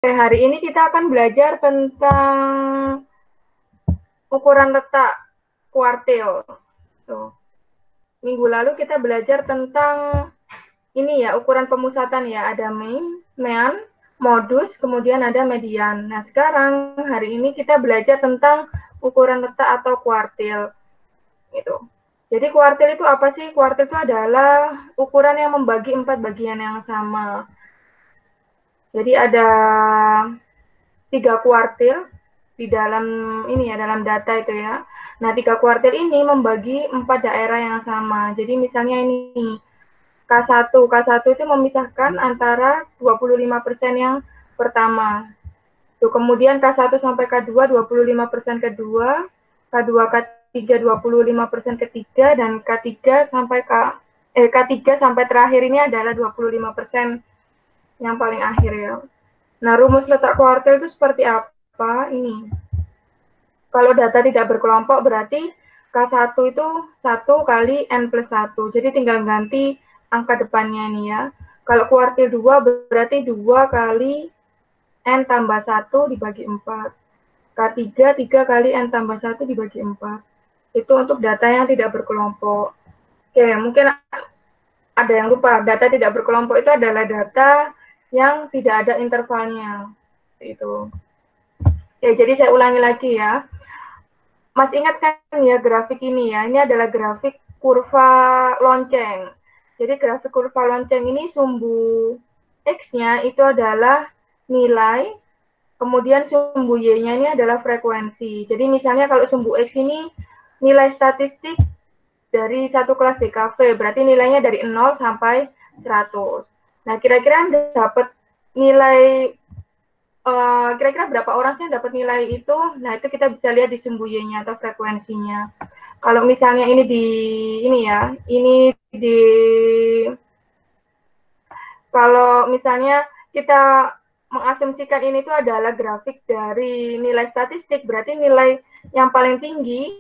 Hari ini kita akan belajar tentang ukuran letak kuartil. Tuh. Minggu lalu kita belajar tentang ini ya, ukuran pemusatan ya. Ada mean, modus, kemudian ada median. Nah, sekarang hari ini kita belajar tentang ukuran letak atau kuartil. Gitu. Jadi kuartil itu apa sih? Kuartil itu adalah ukuran yang membagi 4 bagian yang sama. Jadi ada 3 kuartil di dalam ini ya, dalam data itu ya. Nah, 3 kuartil ini membagi 4 daerah yang sama. Jadi misalnya ini K1. K1 itu memisahkan antara 25% yang pertama. Tuh, kemudian K1 sampai K2 25% kedua, K2 K3 25% ketiga, dan K3 sampai terakhir ini adalah 25% yang paling akhir ya. Nah, rumus letak kuartil itu seperti apa? Ini. Kalau data tidak berkelompok berarti K1 itu 1 kali N plus 1. Jadi tinggal ganti angka depannya nih ya. Kalau kuartil 2 berarti 2 kali N tambah 1 dibagi 4. K3, 3 kali N tambah 1 dibagi 4. Itu untuk data yang tidak berkelompok. Oke, mungkin ada yang lupa. Data tidak berkelompok itu adalah data yang tidak ada intervalnya. Itu. Ya, jadi saya ulangi lagi ya. Mas ingat kan ya grafik ini ya, ini adalah grafik kurva lonceng. Jadi grafik kurva lonceng ini sumbu X-nya itu adalah nilai, kemudian sumbu Y-nya ini adalah frekuensi. Jadi misalnya kalau sumbu X ini nilai statistik dari satu kelas DKV, berarti nilainya dari 0 sampai 100. Nah, kira-kira Anda dapat nilai kira-kira berapa orang sih yang dapat nilai itu? Nah, itu kita bisa lihat di sumbu Y-nya atau frekuensinya. Kalau misalnya ini di kalau misalnya kita mengasumsikan ini itu adalah grafik dari nilai statistik, berarti nilai yang paling tinggi,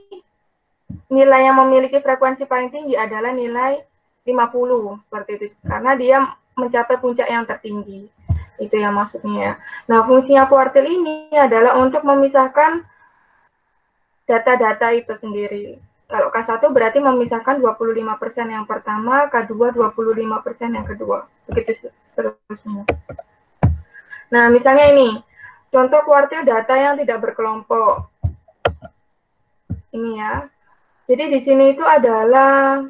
nilai yang memiliki frekuensi paling tinggi adalah nilai 50 seperti itu, karena dia mencapai puncak yang tertinggi. Itu yang maksudnya. Nah, fungsinya kuartil ini adalah untuk memisahkan data-data itu sendiri. Kalau K1 berarti memisahkan 25% yang pertama, K2 25% yang kedua. Begitu seterusnya. Nah, misalnya ini, contoh kuartil data yang tidak berkelompok. Ini ya. Jadi di sini itu adalah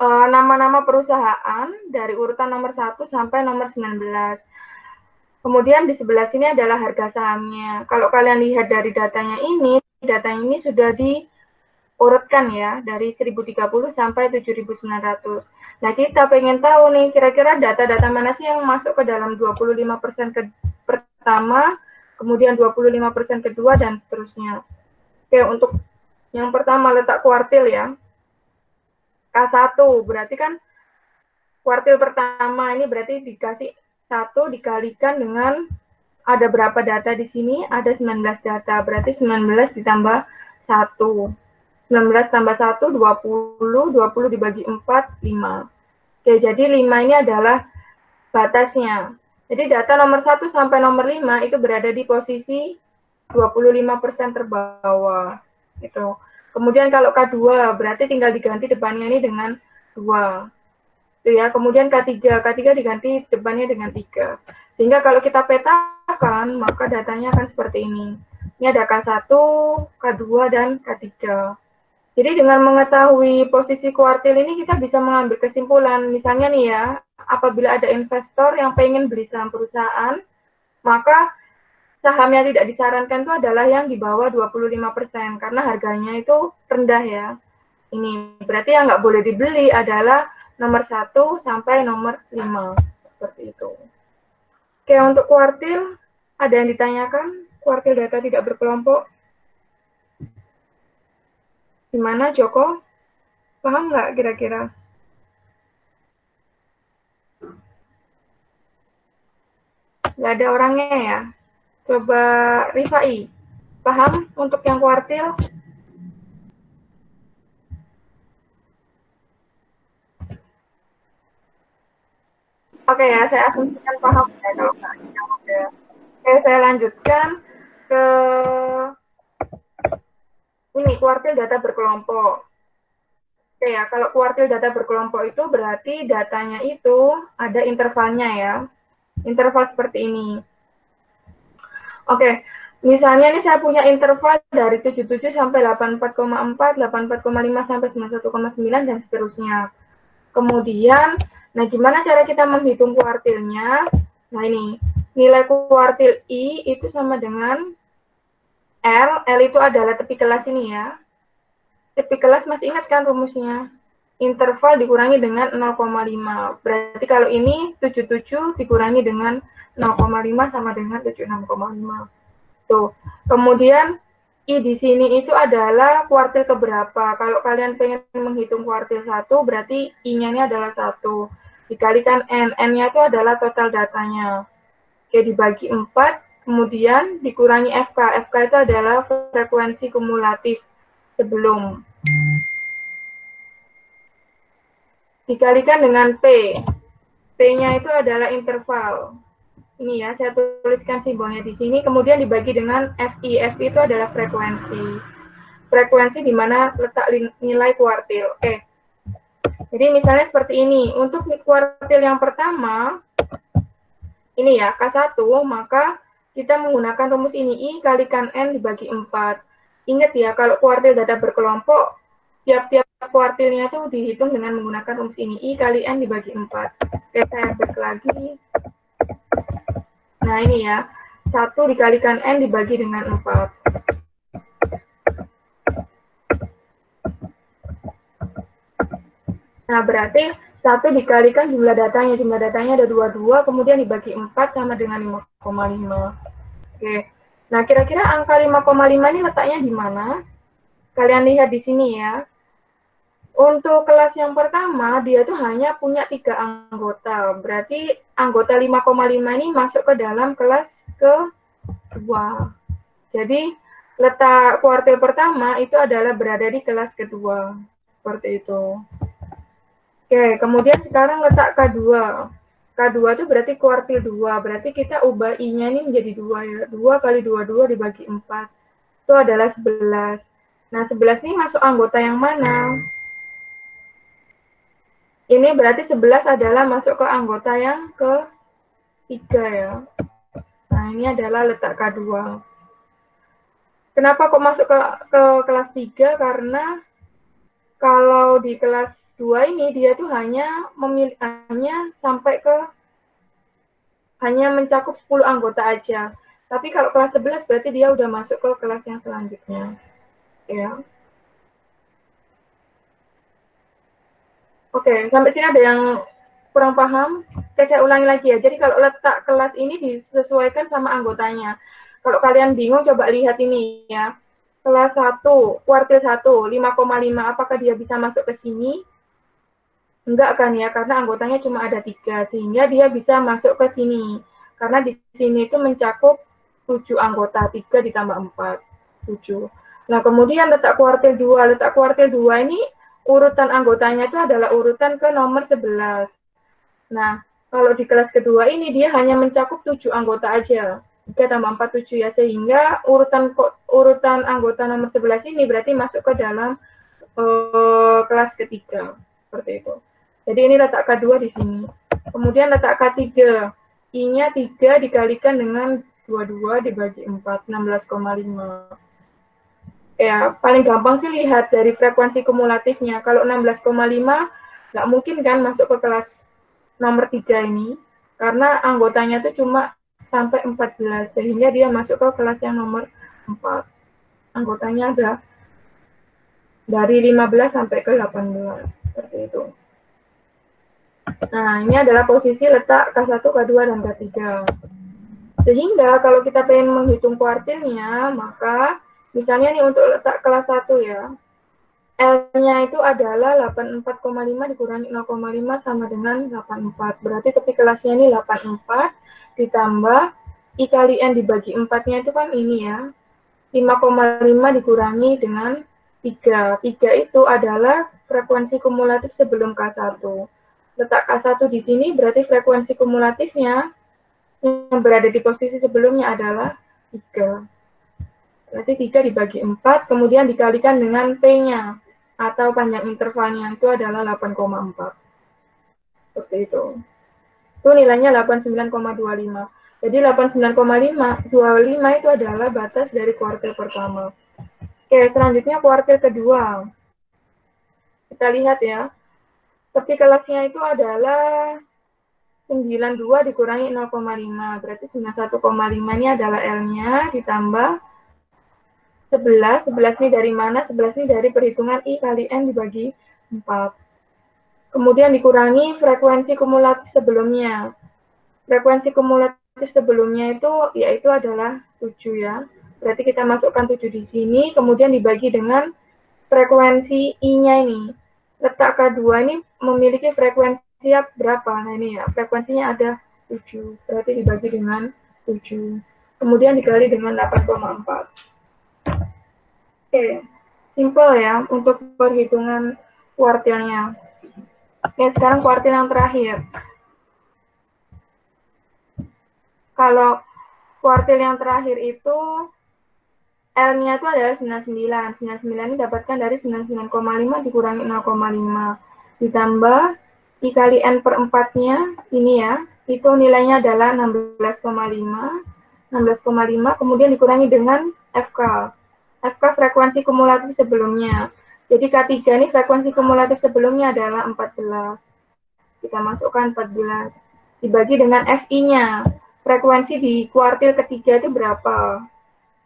nama-nama perusahaan dari urutan nomor 1 sampai nomor 19. Kemudian di sebelah sini adalah harga sahamnya. Kalau kalian lihat dari datanya ini sudah diurutkan ya, dari 1030 sampai 7900. Nah, kita pengen tahu nih, kira-kira data-data mana sih yang masuk ke dalam 25% pertama, kemudian 25% kedua, dan seterusnya. Oke, untuk yang pertama letak kuartil ya. K1, berarti kan kuartil pertama ini berarti dikasih 1 dikalikan dengan ada berapa data di sini? Ada 19 data. Berarti 19 ditambah 1. 19 tambah 1, 20. 20 dibagi 4, 5. Oke, jadi 5 ini adalah batasnya. Jadi data nomor 1 sampai nomor 5 itu berada di posisi 25% terbawah. Gitu. Kemudian kalau K2 berarti tinggal diganti depannya ini dengan 2. Ya, kemudian K3 diganti depannya dengan 3. Sehingga kalau kita petakan, maka datanya akan seperti ini. Ini ada K1, K2, dan K3. Jadi dengan mengetahui posisi kuartil ini, kita bisa mengambil kesimpulan. Misalnya nih ya, apabila ada investor yang pengen beli saham perusahaan, maka saham yang tidak disarankan itu adalah yang di bawah 25%, karena harganya itu rendah ya. Ini berarti yang nggak boleh dibeli adalah nomor 1 sampai nomor 5. Seperti itu. Oke, untuk kuartil, ada yang ditanyakan? Kuartil data tidak berkelompok. Gimana, Joko? Paham nggak kira-kira? Nggak ada orangnya ya? Coba Rifai. Paham untuk yang kuartil? Oke ya, saya asumsikan paham ya kalau nggak. saya lanjutkan ke ini, kuartil data berkelompok. Oke ya, kalau kuartil data berkelompok itu berarti datanya itu ada intervalnya ya. Interval seperti ini. Oke, misalnya ini saya punya interval dari 77 sampai 84,4, 84,5 sampai 91,9 dan seterusnya. Kemudian, nah gimana cara kita menghitung kuartilnya? Nah ini, nilai kuartil I itu sama dengan L itu adalah tepi kelas ini ya. Tepi kelas masih ingat kan rumusnya? Interval dikurangi dengan 0,5. Berarti kalau ini 77 dikurangi dengan 0,5 sama dengan 76,5. Tuh. Kemudian I di sini itu adalah kuartil keberapa. Kalau kalian pengen menghitung kuartil 1, berarti I-nya ini adalah 1. Dikalikan N. N-nya itu adalah total datanya. Oke, dibagi 4. Kemudian dikurangi FK. FK itu adalah frekuensi kumulatif sebelum. Dikalikan dengan P. P-nya itu adalah interval. Ini ya, saya tuliskan simbolnya di sini. Kemudian dibagi dengan FI. FI itu adalah frekuensi. Frekuensi di mana letak nilai kuartil. Oke. Jadi misalnya seperti ini. Untuk kuartil yang pertama, ini ya, K1, maka kita menggunakan rumus ini. I kalikan N dibagi 4. Ingat ya, kalau kuartil data berkelompok, tiap-tiap kuartilnya itu dihitung dengan menggunakan rumus ini. I kali N dibagi 4. Oke, saya back lagi. Nah, ini ya. 1 dikalikan N dibagi dengan 4. Nah, berarti 1 dikalikan jumlah datanya. Jumlah datanya ada 22, kemudian dibagi 4 sama dengan 5,5. Oke. Nah, kira-kira angka 5,5 ini letaknya di mana? Kalian lihat di sini ya. Untuk kelas yang pertama, dia tuh hanya punya 3 anggota. Berarti anggota 5,5 ini masuk ke dalam kelas kedua. Jadi, letak kuartil pertama itu adalah berada di kelas kedua. Seperti itu. Oke, kemudian sekarang letak K2. K2 itu berarti kuartil 2. Berarti kita ubah I-nya ini menjadi 2 ya. 2 kali 22 dibagi 4. Itu adalah 11. Nah, 11 ini masuk anggota yang mana? Ini berarti 11 adalah masuk ke anggota yang ke-3 ya. Nah, ini adalah letak K2. Kenapa kok masuk ke kelas 3? Karena kalau di kelas 2 ini dia tuh hanya mencakup 10 anggota aja. Tapi kalau kelas 11 berarti dia udah masuk ke kelas yang selanjutnya. Ya. Oke, sampai sini ada yang kurang paham? Oke, saya ulangi lagi ya. Jadi kalau letak kelas ini disesuaikan sama anggotanya. Kalau kalian bingung, coba lihat ini ya. Kelas 1, kuartil 1, 5,5, apakah dia bisa masuk ke sini? Enggak kan ya, karena anggotanya cuma ada 3, sehingga dia bisa masuk ke sini. Karena di sini itu mencakup 7 anggota, 3 ditambah 4, 7. Nah, kemudian letak kuartil 2. Letak kuartil 2 ini urutan anggotanya itu adalah urutan ke nomor 11. Nah, kalau di kelas kedua ini dia hanya mencakup 7 anggota aja. 3 tambah 4, 7 ya. Sehingga urutan anggota nomor 11 ini berarti masuk ke dalam kelas ketiga. Seperti itu. Jadi ini letak K2 di sini. Kemudian letak K3. I-nya 3 dikalikan dengan 22 dibagi 4, 16,5. Ya, paling gampang sih lihat dari frekuensi kumulatifnya. Kalau 16,5, nggak mungkin kan masuk ke kelas nomor 3 ini. Karena anggotanya itu cuma sampai 14, sehingga dia masuk ke kelas yang nomor 4. Anggotanya ada dari 15 sampai ke 18. Seperti itu. Nah, ini adalah posisi letak K1, K2, dan K3. Sehingga kalau kita pengen menghitung kuartilnya, maka misalnya nih untuk letak kelas 1 ya, L-nya itu adalah 84,5 dikurangi 0,5 sama dengan 84. Berarti tepi kelasnya ini 84 ditambah I kali N dibagi 4-nya itu kan ini ya, 5,5 dikurangi dengan 3. 3 itu adalah frekuensi kumulatif sebelum K1. Letak K1 di sini berarti frekuensi kumulatifnya yang berada di posisi sebelumnya adalah 3. Berarti 3 dibagi 4, kemudian dikalikan dengan P-nya, atau panjang intervalnya, itu adalah 8,4. Seperti itu. Itu nilainya 89,25. Jadi 89,25 itu adalah batas dari kuartil pertama. Oke, selanjutnya kuartil kedua. Kita lihat ya. Tepi kelasnya itu adalah 92 dikurangi 0,5. Berarti 91,5 ini adalah L-nya, ditambah 11. 11 ini dari mana? 11 ini dari perhitungan I kali N dibagi 4. Kemudian dikurangi frekuensi kumulatif sebelumnya. Frekuensi kumulatif sebelumnya itu yaitu adalah 7 ya. Berarti kita masukkan 7 di sini, kemudian dibagi dengan frekuensi I-nya ini. Letak K2 ini memiliki frekuensi berapa? Nah ini ya, frekuensinya ada 7. Berarti dibagi dengan 7. Kemudian dikali dengan 8,4. Oke, simple ya untuk perhitungan kuartilnya. Oke, sekarang kuartil yang terakhir. Kalau kuartil yang terakhir itu L-nya itu adalah 99. 99 ini dapatkan dari 99,5 dikurangi 0,5. Ditambah I kali N per 4-nya, ini ya, itu nilainya adalah 16,5. 16,5, kemudian dikurangi dengan FK. FK frekuensi kumulatif sebelumnya. Jadi K3 ini frekuensi kumulatif sebelumnya adalah 14. Kita masukkan 14. Dibagi dengan FI-nya. Frekuensi di kuartil ketiga itu berapa?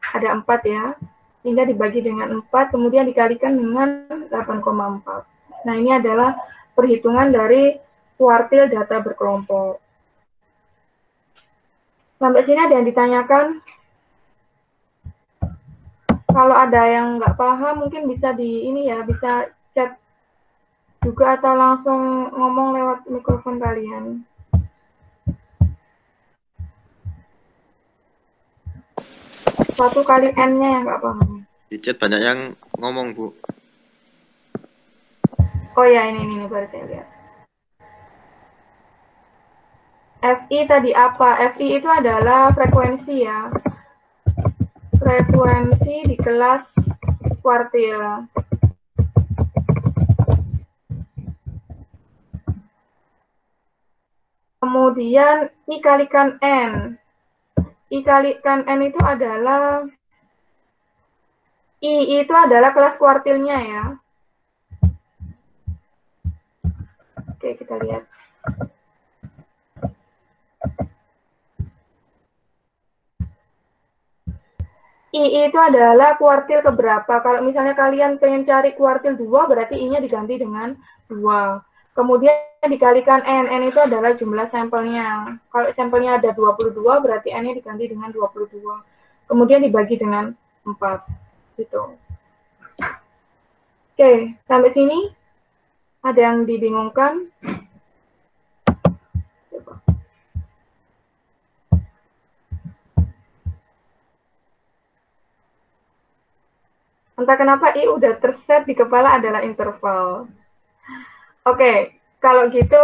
Ada 4 ya. Sehingga dibagi dengan 4, kemudian dikalikan dengan 8,4. Nah, ini adalah perhitungan dari kuartil data berkelompok. Sampai sini ada yang ditanyakan? Kalau ada yang nggak paham, mungkin bisa bisa chat juga atau langsung ngomong lewat mikrofon kalian. Satu kali N-nya yang nggak paham. Di chat banyak yang ngomong, Bu. Oh ya, ini baru saya lihat. FI tadi apa? FI itu adalah frekuensi ya. Frekuensi di kelas kuartil. Kemudian I kalikan N. I kalikan N itu adalah I itu adalah kelas kuartilnya ya. Oke, kita lihat. I itu adalah kuartil keberapa. Kalau misalnya kalian pengen cari kuartil 2, berarti I-nya diganti dengan 2. Kemudian dikalikan N. N itu adalah jumlah sampelnya. Kalau sampelnya ada 22, berarti N-nya diganti dengan 22. Kemudian dibagi dengan 4. Gitu. Oke, sampai sini ada yang dibingungkan? Entah kenapa I udah terset di kepala adalah interval. Oke, kalau gitu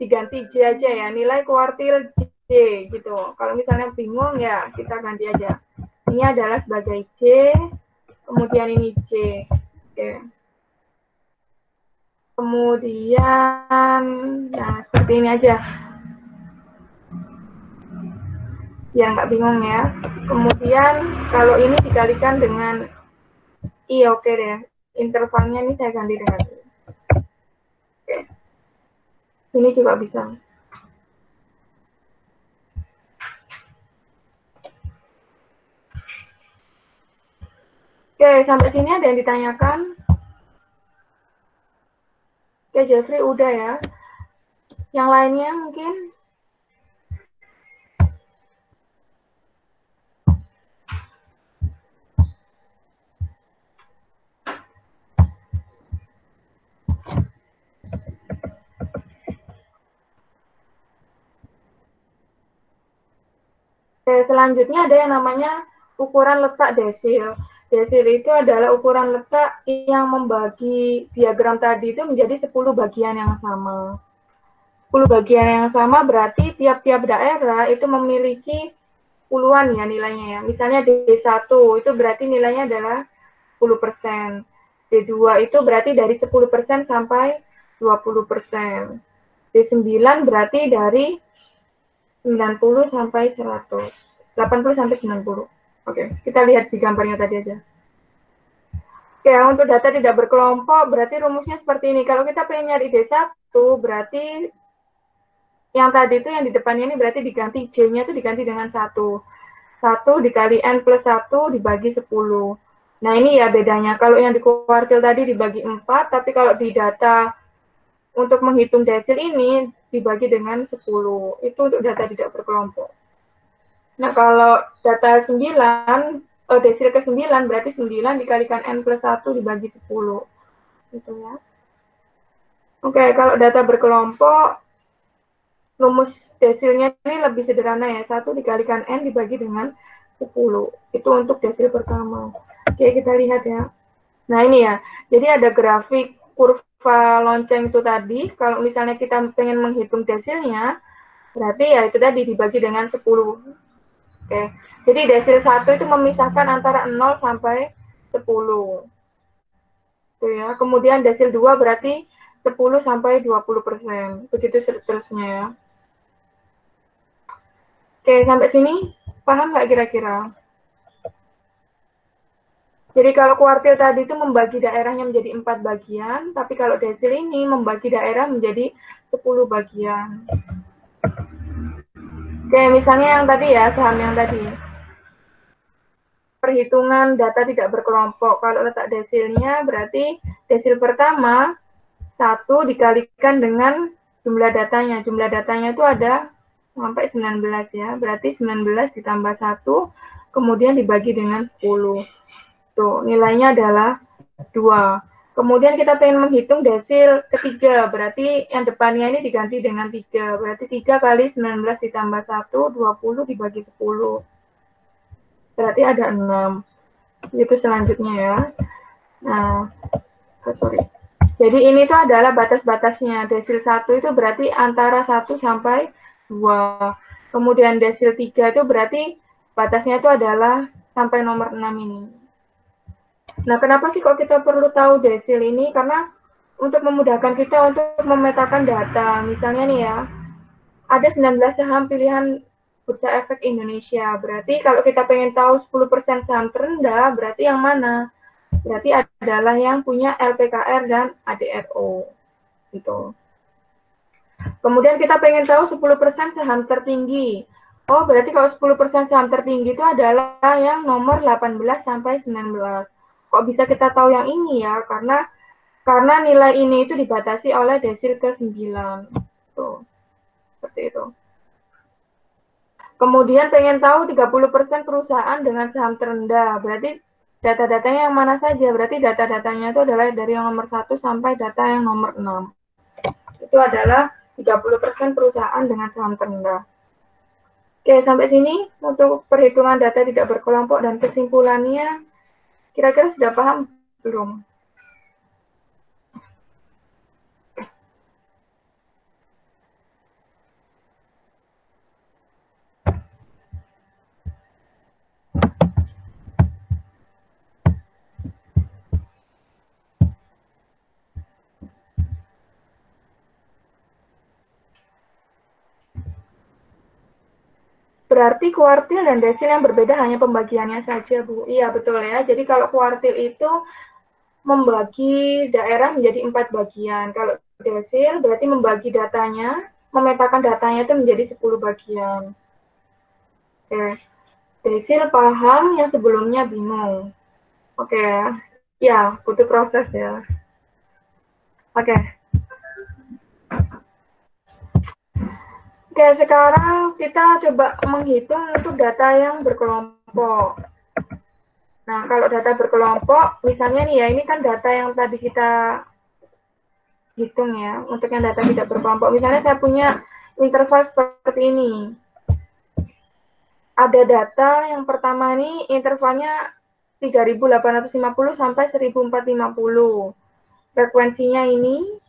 diganti J aja ya, nilai kuartil J gitu. Kalau misalnya bingung ya kita ganti aja. Ini adalah sebagai J, kemudian ini J. Oke. Kemudian, nah seperti ini aja. Ya nggak bingung ya. Kemudian kalau ini dikalikan dengan I, oke deh. Intervalnya ini saya ganti dengan I. Oke. Ini juga bisa. Oke, sampai sini ada yang ditanyakan? Oke, Jeffrey udah ya. Yang lainnya mungkin? Oke, selanjutnya ada yang namanya ukuran letak desil. Desil itu adalah ukuran letak yang membagi diagram tadi itu menjadi 10 bagian yang sama. 10 bagian yang sama berarti tiap-tiap daerah itu memiliki puluhan ya nilainya ya. Misalnya D1 itu berarti nilainya adalah 10%. D2 itu berarti dari 10% sampai 20%. D9 berarti dari 90 sampai 100. 80 sampai 90. Oke, kita lihat di gambarnya tadi aja. Oke, untuk data tidak berkelompok berarti rumusnya seperti ini. Kalau kita pengen nyari D1 berarti yang tadi itu yang di depannya ini berarti diganti J-nya itu diganti dengan 1. 1 dikali N plus 1 dibagi 10. Nah, ini ya bedanya. Kalau yang di kuartil tadi dibagi 4, tapi kalau di data untuk menghitung desil ini dibagi dengan 10. Itu untuk data tidak berkelompok. Nah, kalau data 9, desil ke-9 berarti 9 dikalikan N plus 1 dibagi 10. Gitu ya. Oke, kalau data berkelompok, rumus desilnya ini lebih sederhana ya. 1 dikalikan N dibagi dengan 10. Itu untuk desil pertama. Oke, kita lihat ya. Nah, ini ya. Jadi ada grafik kurva lonceng itu tadi. Kalau misalnya kita pengen menghitung desilnya, berarti ya itu tadi dibagi dengan 10. Oke. Jadi desil 1 itu memisahkan antara 0 sampai 10. Itu ya. Kemudian desil 2 berarti 10 sampai 20%. Begitu seterusnya ya. Oke, sampai sini paham nggak kira-kira? Jadi kalau kuartil tadi itu membagi daerahnya menjadi 4 bagian, tapi kalau desil ini membagi daerah menjadi 10 bagian. Oke, misalnya yang tadi ya, saham yang tadi. Perhitungan data tidak berkelompok. Kalau letak desilnya berarti desil pertama 1 dikalikan dengan jumlah datanya. Jumlah datanya itu ada sampai 19 ya. Berarti 19 ditambah 1, kemudian dibagi dengan 10. Tuh, nilainya adalah 2. Kemudian kita pengen menghitung desil ketiga, berarti yang depannya ini diganti dengan 3. Berarti 3 kali 19 ditambah 1, 20 dibagi 10. Berarti ada 6. Itu selanjutnya ya. Nah, sorry. Jadi ini tuh adalah batas-batasnya. Desil 1 itu berarti antara 1 sampai 2. Kemudian desil 3 itu berarti batasnya itu adalah sampai nomor 6 ini. Nah, kenapa sih kok kita perlu tahu desil ini? Karena untuk memudahkan kita untuk memetakan data. Misalnya nih ya, ada 19 saham pilihan Bursa Efek Indonesia. Berarti kalau kita pengen tahu 10% saham terendah, berarti yang mana? Berarti adalah yang punya LPKR dan ADRO. Gitu. Kemudian kita pengen tahu 10% saham tertinggi. Oh, berarti kalau 10% saham tertinggi itu adalah yang nomor 18 sampai 19. Kok bisa kita tahu yang ini ya? Karena nilai ini itu dibatasi oleh desil ke-9. Tuh. Seperti itu. Kemudian pengen tahu 30% perusahaan dengan saham terendah. Berarti data-datanya yang mana saja? Berarti data-datanya itu adalah dari yang nomor 1 sampai data yang nomor 6. Itu adalah 30% perusahaan dengan saham terendah. Oke, sampai sini untuk perhitungan data tidak berkelompok dan kesimpulannya. Kira-kira sudah paham belum? Berarti kuartil dan desil yang berbeda hanya pembagiannya saja, Bu. Iya, betul ya. Jadi kalau kuartil itu membagi daerah menjadi 4 bagian. Kalau desil berarti membagi datanya, memetakan datanya itu menjadi 10 bagian. Oke. Desil paham, yang sebelumnya bingung. Oke. Ya, butuh proses ya. Oke. Oke, sekarang kita coba menghitung untuk data yang berkelompok. Nah, kalau data berkelompok, misalnya nih ya, ini kan data yang tadi kita hitung ya, untuk yang data tidak berkelompok. Misalnya saya punya interval seperti ini. Ada data yang pertama ini intervalnya 3.850 sampai 1.450. Frekuensinya ini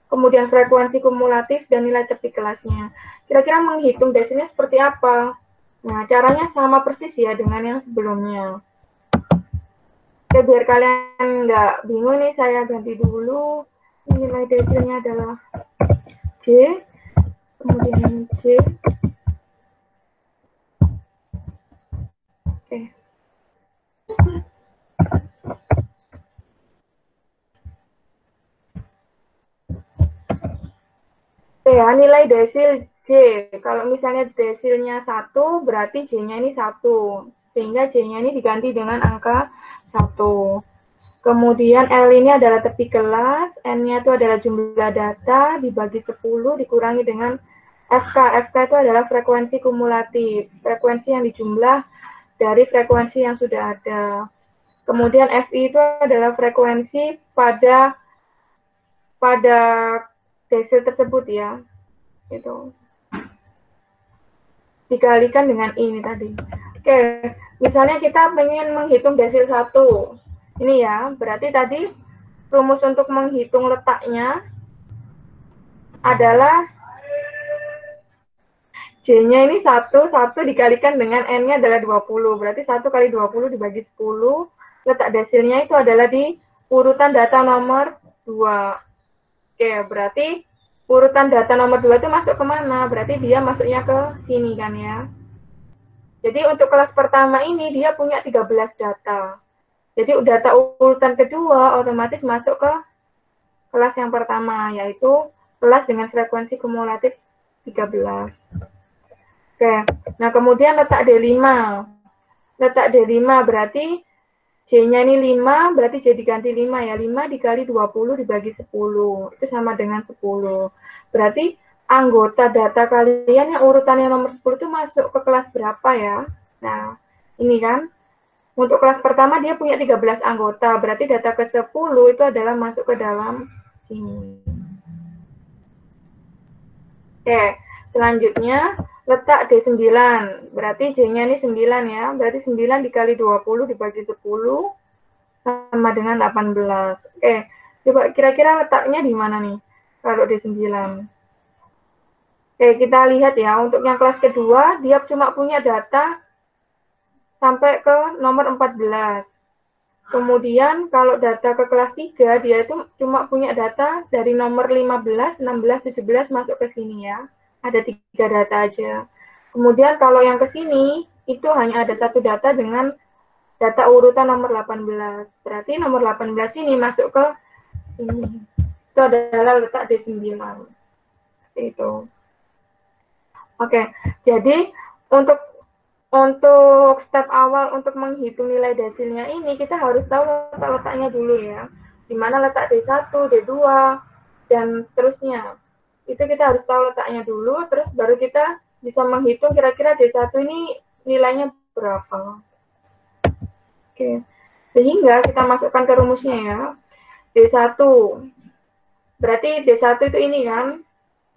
kemudian frekuensi kumulatif, dan nilai tepi kelasnya. Kira-kira menghitung desilnya seperti apa? Nah, caranya sama persis ya dengan yang sebelumnya. Oke, biar kalian nggak bingung nih, saya ganti dulu. Nilai desilnya adalah J, kemudian J. Oke. Oke ya, nilai desil J. Kalau misalnya desilnya 1, berarti J-nya ini 1. Sehingga J-nya ini diganti dengan angka 1. Kemudian L ini adalah tepi kelas, N-nya itu adalah jumlah data, dibagi 10, dikurangi dengan FK. FK itu adalah frekuensi kumulatif, frekuensi yang dijumlah dari frekuensi yang sudah ada. Kemudian FI itu adalah frekuensi pada desil tersebut ya. Itu. Dikalikan dengan ini tadi. Oke, misalnya kita ingin menghitung desil 1. Ini ya, berarti tadi rumus untuk menghitung letaknya adalah J-nya ini 1 dikalikan dengan N-nya adalah 20. Berarti 1 kali 20 dibagi 10. Letak desilnya itu adalah di urutan data nomor 2. Oke, berarti urutan data nomor 2 itu masuk kemana? Berarti dia masuknya ke sini kan ya. Jadi untuk kelas pertama ini dia punya 13 data. Jadi data urutan kedua otomatis masuk ke kelas yang pertama, yaitu kelas dengan frekuensi kumulatif 13. Oke, nah kemudian letak D5. Letak D5 berarti J-nya ini 5, berarti J diganti 5 ya. 5 dikali 20 dibagi 10. Itu sama dengan 10. Berarti anggota data kalian yang urutannya nomor 10 itu masuk ke kelas berapa ya? Nah, ini kan. Untuk kelas pertama dia punya 13 anggota, berarti data ke-10 itu adalah masuk ke dalam sini. Oke, selanjutnya letak D9, berarti J-nya ini 9 ya, berarti 9 dikali 20 dibagi 10 sama dengan 18. Oke, coba kira-kira letaknya di mana nih kalau D9? Oke, kita lihat ya, untuk yang kelas kedua dia cuma punya data sampai ke nomor 14. Kemudian kalau data ke kelas 3, dia itu cuma punya data dari nomor 15, 16, 17 masuk ke sini ya. Ada 3 data aja. Kemudian kalau yang ke sini, itu hanya ada 1 data dengan data urutan nomor 18. Berarti nomor 18 ini masuk ke sini. Itu adalah letak D9. Itu. Oke, jadi untuk step awal untuk menghitung nilai desilnya ini, kita harus tahu letak-letaknya dulu ya. Di mana letak D1, D2, dan seterusnya. Itu kita harus tahu letaknya dulu, terus baru kita bisa menghitung kira-kira D1 ini nilainya berapa. Oke, sehingga kita masukkan ke rumusnya ya. D1, berarti D1 itu ini kan,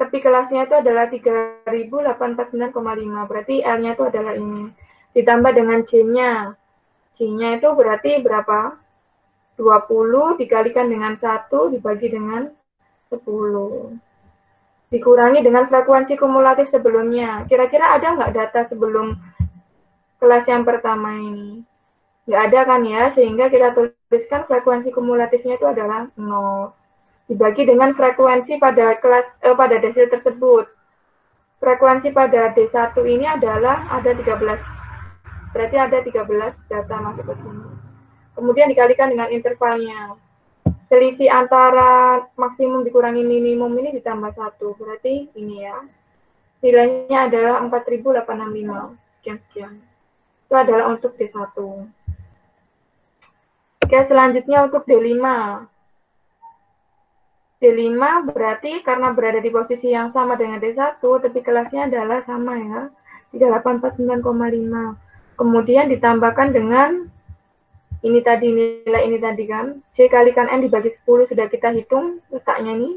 tepi kelasnya itu adalah 3849,5. Berarti L-nya itu adalah ini. Ditambah dengan J-nya. J-nya itu berarti berapa? 20 dikalikan dengan 1 dibagi dengan 10. Dikurangi dengan frekuensi kumulatif sebelumnya. Kira-kira ada nggak data sebelum kelas yang pertama ini? Nggak ada kan ya? Sehingga kita tuliskan frekuensi kumulatifnya itu adalah 0. Dibagi dengan frekuensi pada pada desil tersebut. Frekuensi pada D1 ini adalah ada 13. Berarti ada 13 data masuk ke sini. Kemudian dikalikan dengan intervalnya. Selisih antara maksimum dikurangi minimum ini ditambah 1. Berarti ini ya. Nilainya adalah 4865. Sekian-sekian. Itu adalah untuk D1. Oke, selanjutnya untuk D5. D5 berarti karena berada di posisi yang sama dengan D1, tepi kelasnya adalah sama ya, 3849,5. Kemudian ditambahkan dengan ini tadi, nilai ini tadi kan, J kalikan N dibagi 10 sudah kita hitung letaknya nih.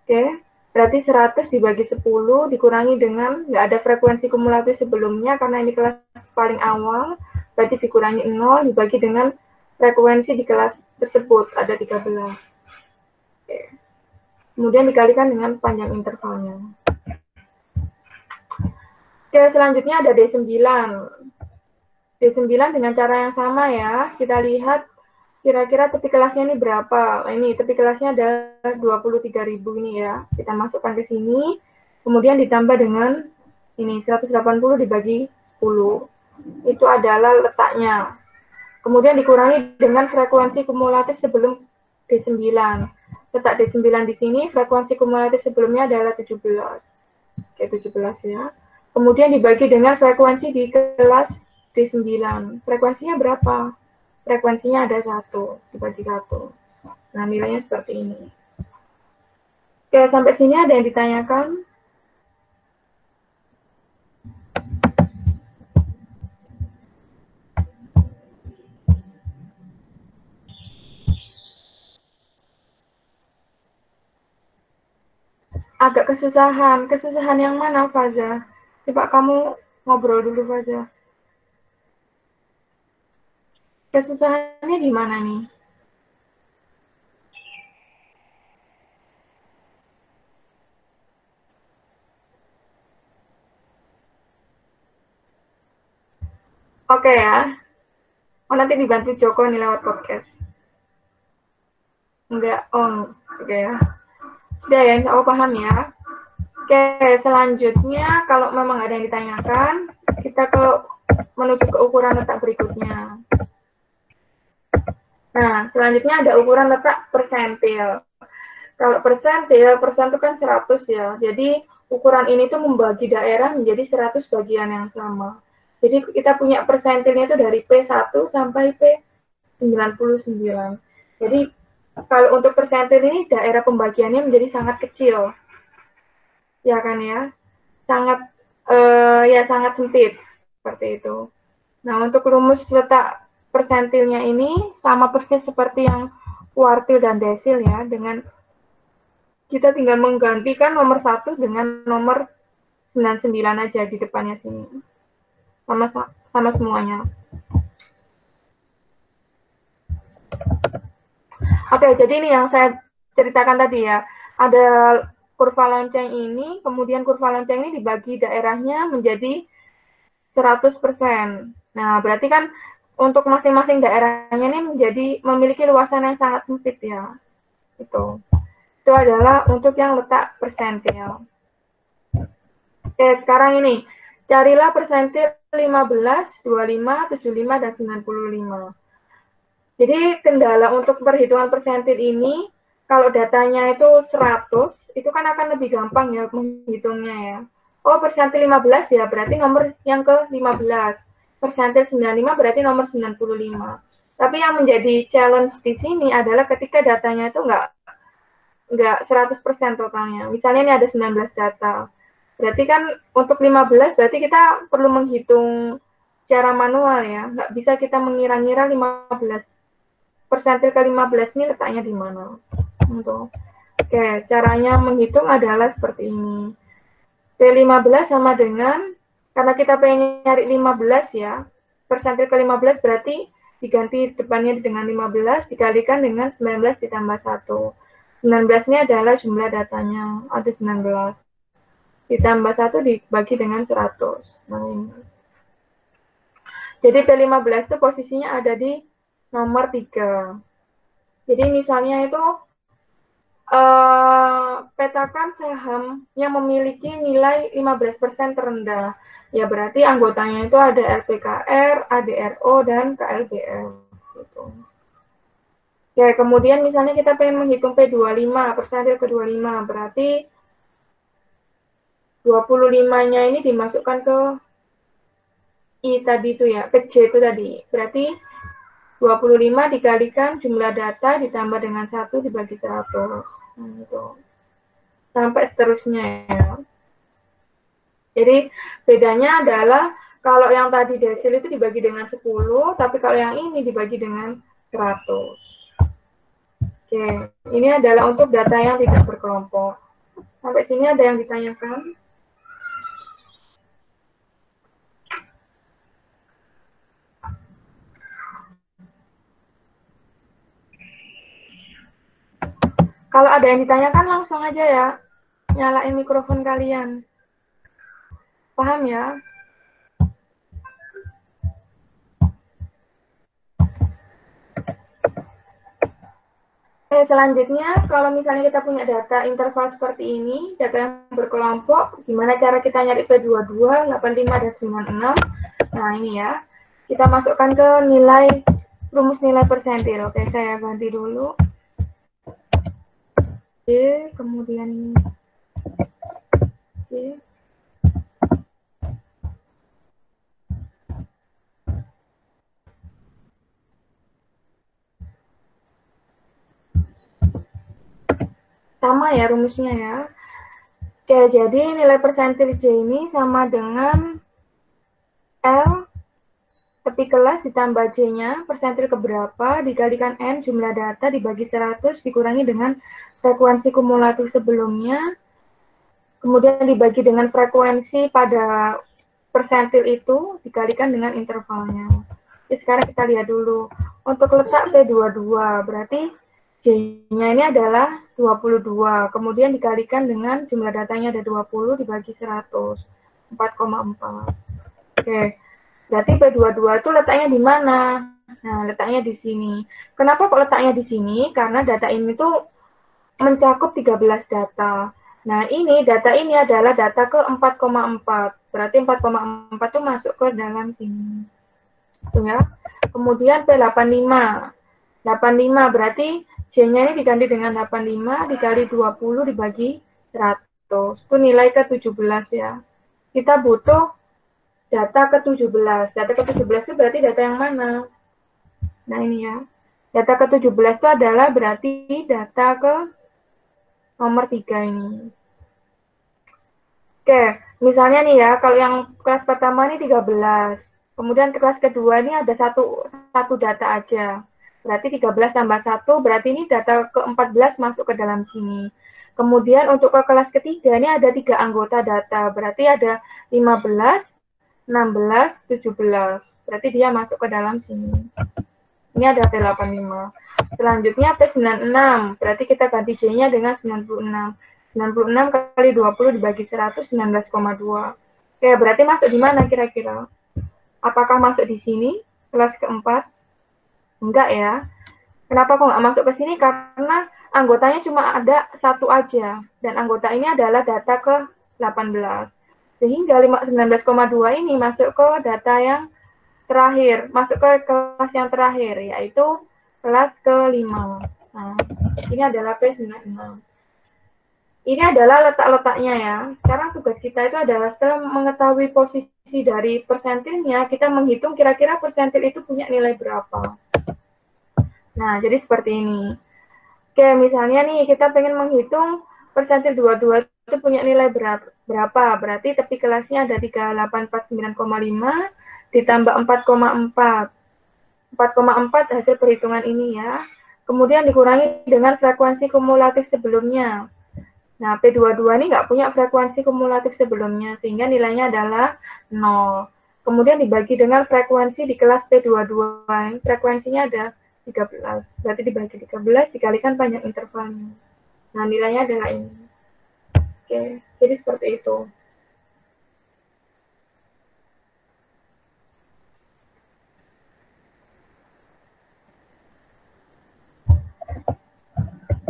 Oke, berarti 100 dibagi 10 dikurangi dengan, nggak ada frekuensi kumulatif sebelumnya karena ini kelas paling awal, berarti dikurangi 0 dibagi dengan frekuensi di kelas tersebut, ada 13. kemudian dikalikan dengan panjang intervalnya. Oke, selanjutnya ada D9. D9 dengan cara yang sama ya, kita lihat kira-kira tepi kelasnya ini berapa. Nah, ini tepi kelasnya adalah 23.000 ini ya, kita masukkan ke sini, kemudian ditambah dengan ini 180 dibagi 10, itu adalah letaknya. Kemudian dikurangi dengan frekuensi kumulatif sebelum D9. Letak D9 di sini, frekuensi kumulatif sebelumnya adalah 17. Oke, 17 ya. Kemudian dibagi dengan frekuensi di kelas D9. Frekuensinya berapa? Frekuensinya ada 1, dibagi 1. Nah, nilainya seperti ini. Oke, sampai sini ada yang ditanyakan? Agak kesusahan. Kesusahan yang mana, Faza? Coba kamu ngobrol dulu, Faza. Kesusahannya di mana nih? Oke ya. Oh, nanti dibantu Joko nih lewat podcast. Enggak, oh, oke ya. Sudah ya, insya Allah paham ya. Oke, selanjutnya kalau memang ada yang ditanyakan, kita menuju ke ukuran letak berikutnya. Nah, selanjutnya ada ukuran letak persentil. Kalau persentil, persen itu kan 100 ya. Jadi ukuran ini tuh membagi daerah menjadi 100 bagian yang sama. Jadi kita punya persentilnya itu dari P1 sampai P99. Jadi kalau untuk persentil ini daerah pembagiannya menjadi sangat kecil. Ya kan ya? Sangat sangat sempit seperti itu. Nah, untuk rumus letak persentilnya ini sama persis seperti yang kuartil dan desil ya, dengan kita tinggal menggantikan nomor 1 dengan nomor 99 aja di depannya sini. Sama semuanya. Oke, jadi ini yang saya ceritakan tadi ya. Ada kurva lonceng ini, kemudian kurva lonceng ini dibagi daerahnya menjadi 100%. Nah, berarti kan untuk masing-masing daerahnya ini memiliki luasan yang sangat sempit ya. Itu adalah untuk yang letak persentil. Oke, sekarang ini carilah persentil 15, 25, 75, dan 95. Jadi kendala untuk perhitungan persentil ini, kalau datanya itu 100, itu kan akan lebih gampang ya menghitungnya ya. Oh, persentil 15 ya, berarti nomor yang ke-15. Persentil 95 berarti nomor 95. Tapi yang menjadi challenge di sini adalah ketika datanya itu nggak 100% totalnya. Misalnya ini ada 19 data. Berarti kan untuk 15 berarti kita perlu menghitung secara manual ya. Nggak bisa kita mengira-ngira 15 persentil ke-15 ini letaknya di mana. Oke, caranya menghitung adalah seperti ini. P15 sama dengan, karena kita pengen nyari 15 ya, persentil ke-15 berarti diganti depannya dengan 15 dikalikan dengan 19 ditambah 1. 19 ini adalah jumlah datanya, ada 19. Ditambah 1 dibagi dengan 100. Nah, ini. Jadi P15 itu posisinya ada di nomor 3. Jadi misalnya itu petakan saham yang memiliki nilai 15% terendah. Ya berarti anggotanya itu ada LPKR, ADRO, dan KLBL. Gitu. Ya, kemudian misalnya kita pengen menghitung P25, persentil ke-25, berarti 25-nya ini dimasukkan ke I tadi itu ya, ke J itu tadi. Berarti 25 dikalikan jumlah data ditambah dengan 1 dibagi 100. Nah, gitu. Sampai seterusnya ya. Jadi bedanya adalah kalau yang tadi desil itu dibagi dengan 10, tapi kalau yang ini dibagi dengan 100. Oke, ini adalah untuk data yang tidak berkelompok. Sampai sini ada yang ditanyakan? Kalau ada yang ditanyakan langsung aja ya, nyalain mikrofon kalian. Paham ya? Oke, selanjutnya kalau misalnya kita punya data interval seperti ini, data yang berkelompok, gimana cara kita nyari P22, 85, dan 96? Nah, ini ya. Kita masukkan ke nilai, rumus nilai persentil. Oke, saya ganti dulu. Oke, kemudian ini. Oke. Sama ya rumusnya ya. Oke, jadi nilai persentil J ini sama dengan L tepi kelas ditambah J-nya, persentil keberapa, dikalikan N, jumlah data, dibagi 100, dikurangi dengan frekuensi kumulatif sebelumnya, kemudian dibagi dengan frekuensi pada persentil itu, dikalikan dengan intervalnya. Jadi sekarang kita lihat dulu. Untuk letak P22, berarti J-nya ini adalah 22, kemudian dikalikan dengan jumlah datanya ada 20, dibagi 100, 4,4. Oke. Berarti P22 itu letaknya di mana? Nah, letaknya di sini. Kenapa kok letaknya di sini? Karena data ini tuh mencakup 13 data. Nah, ini data ini adalah data ke 4,4. Berarti 4,4 itu masuk ke dalam sini. Tuh ya. Kemudian P85. 85 berarti J-nya ini diganti dengan 85 dikali 20 dibagi 100. Itu nilai ke-17 ya. Kita butuh data ke-17. Data ke-17 itu berarti data yang mana? Nah, ini ya. Data ke-17 itu adalah berarti data ke nomor 3 ini. Oke, misalnya nih ya, kalau yang kelas pertama ini 13. Kemudian kelas kedua ini ada satu data aja. Berarti 13 tambah 1, berarti ini data ke-14 masuk ke dalam sini. Kemudian untuk ke kelas ketiga ini ada 3 anggota data. Berarti ada 15, 16, 17. Berarti dia masuk ke dalam sini. Ini ada P85. Selanjutnya P96. Berarti kita ganti J-nya dengan 96. 96 kali 20 dibagi 100, 19,2. Oke, berarti masuk di mana kira-kira? Apakah masuk di sini, kelas keempat? Enggak ya. Kenapa kok nggak masuk ke sini? Karena anggotanya cuma ada satu aja. Dan anggota ini adalah data ke-18. Sehingga 19,2 ini masuk ke data yang terakhir, masuk ke kelas yang terakhir, yaitu kelas ke-5. Nah, ini adalah P96. Ini adalah letak-letaknya ya. Sekarang tugas kita itu adalah setelah mengetahui posisi dari persentilnya, kita menghitung kira-kira persentil itu punya nilai berapa. Nah, jadi seperti ini. Oke, misalnya nih kita pengen menghitung persentil 22 itu punya nilai berapa. Berarti tepi kelasnya ada 3849,5 ditambah 4,4. 4,4 hasil perhitungan ini ya. Kemudian dikurangi dengan frekuensi kumulatif sebelumnya. Nah, P22 ini nggak punya frekuensi kumulatif sebelumnya, sehingga nilainya adalah 0. Kemudian dibagi dengan frekuensi di kelas P22. Frekuensinya ada 13. Berarti dibagi 13 dikalikan panjang intervalnya. Nah, nilainya adalah ini. Oke, jadi seperti itu.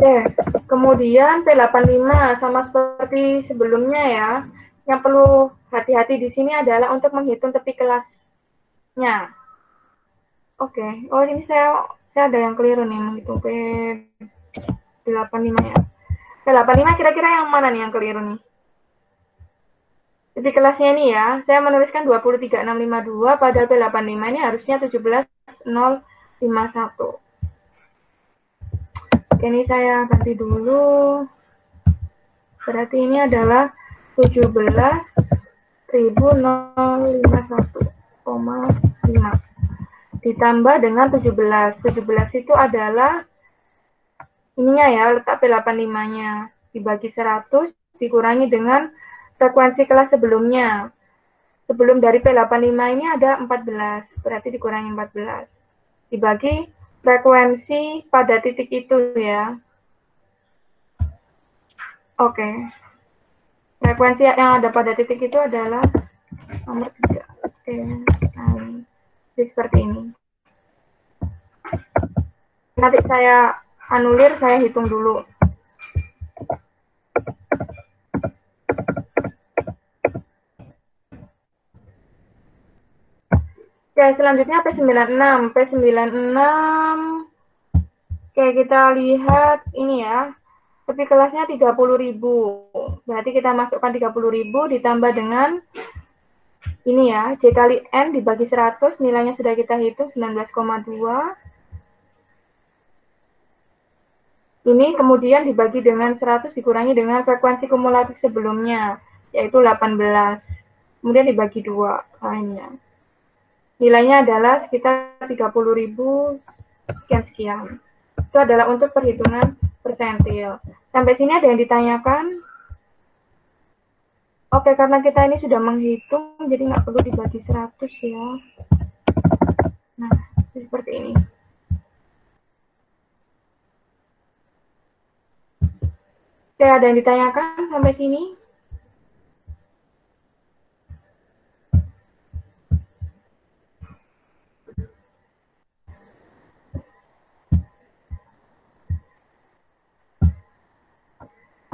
Oke, kemudian P85 sama seperti sebelumnya ya. Yang perlu hati-hati di sini adalah untuk menghitung tepi kelasnya. Oke, oh ini saya ada yang keliru nih menghitung P85 ya. P85 kira-kira yang mana nih yang keliru nih? Tepi kelasnya ini ya, saya menuliskan 23652 padahal P85 ini harusnya 17051. Ini saya ganti dulu. Berarti ini adalah 17.051,5 ditambah dengan 17. 17 itu adalah ininya ya, letak P85-nya. Dibagi 100 dikurangi dengan frekuensi kelas sebelumnya. Sebelum dari P85 ini ada 14, berarti dikurangi 14. Dibagi frekuensi pada titik itu ya. Oke. Frekuensi yang ada pada titik itu adalah nomor 3. Oke. Nah, jadi seperti ini. Nanti saya anulir, saya hitung dulu. Oke, selanjutnya P96. P96, oke, kita lihat ini ya. Tepi kelasnya 30.000. Berarti kita masukkan 30.000 ditambah dengan ini ya, J kali N dibagi 100, nilainya sudah kita hitung 19,2. Ini kemudian dibagi dengan 100 dikurangi dengan frekuensi kumulatif sebelumnya, yaitu 18. Kemudian dibagi 2 lainnya. Nilainya adalah sekitar 30.000 sekian-sekian. Itu adalah untuk perhitungan persentil. Sampai sini ada yang ditanyakan? Oke, karena kita ini sudah menghitung, jadi nggak perlu dibagi 100 ya. Nah, seperti ini. Oke, ada yang ditanyakan sampai sini?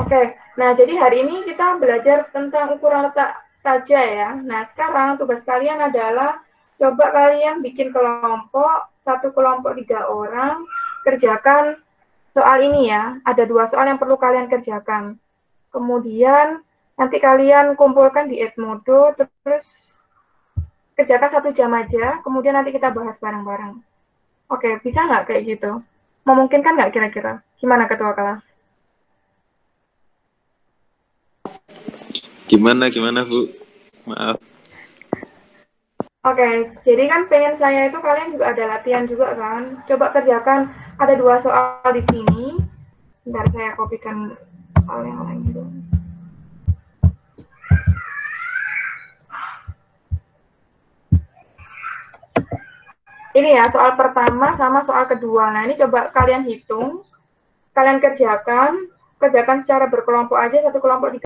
Oke, nah jadi hari ini kita belajar tentang ukuran letak saja ya. Nah, sekarang tugas kalian adalah coba kalian bikin kelompok, satu kelompok 3 orang, kerjakan soal ini ya. Ada 2 soal yang perlu kalian kerjakan. Kemudian nanti kalian kumpulkan di Edmodo, terus kerjakan 1 jam aja, kemudian nanti kita bahas bareng-bareng. Oke, bisa nggak kayak gitu? Memungkinkan nggak kira-kira? Gimana ketua kelas? Gimana Bu? Maaf. Oke, jadi kan pengen saya itu kalian juga ada latihan juga kan. Coba kerjakan, ada 2 soal di sini. Bentar saya kopikan soal yang lain dulu. Ini ya, soal pertama sama soal kedua. Nah, ini coba kalian hitung. Kalian kerjakan secara berkelompok aja, satu kelompok